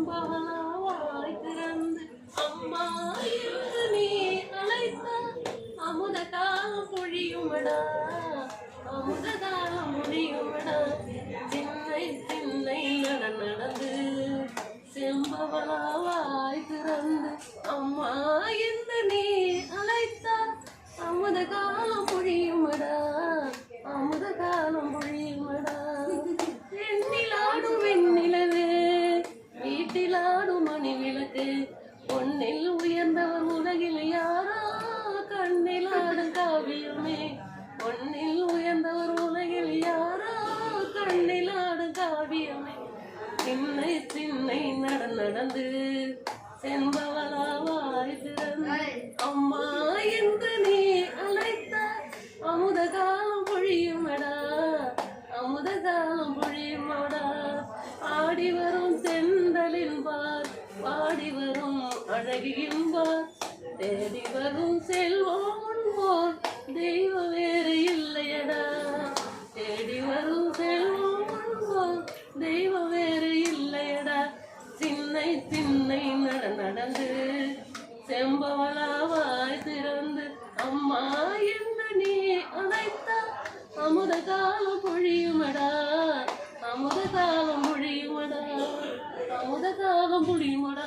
செம்பவளாவாய் திறந்து அம்மா என்று நீ அழைத்தால் அமுத காலம் பொழியுமடா, அமுத காலம் பொழியுமடா. சின்னை சின்னை நடந்து செம்பவளாவாய் திறந்து அம்மா என்று நீ அழைத்தால் அமுத காலம் பொழியுமடா, அமுத காலம் பொழியுமடா. எண்ணிலாடும் வெண்ணிலவே வீட்டிலாடும் மணி விளக்கு பொன்னில் உயர்ந்தவர் உலகில் யாரோ, கண்ணிலாடும் காவியமே பொன்னில் உயர்ந்தவர் உலகில் யாரோ, கண்ணிலாடும் காவியமே. சின்னை சின்னை நடந்து செம்பவளாவாய் திறந்து அம்மா என்று நீ அழைத்தால் அமுத காலம் பொழியுமடா, அமுத காலம் பொழியுமடா. ஆடி வரும் செந்தலின் பார் பாடி வரும் அழகியின் பார் தேடி வரும் செல்வம் போல் தெய்வம் வேறு இல்லையடா, தேடி வரும் செல்வம் போல் தெய்வம் வேறு இல்லையடா. சின்னை சின்னை நடந்து செம்பவளாவாய் திறந்து அம்மா என்று நீ அழைத்தால் அமுத காலம் பொழியுமடா, அமுத காலம் பொழியுமடா, அமுத காலம் பொழியுமடா.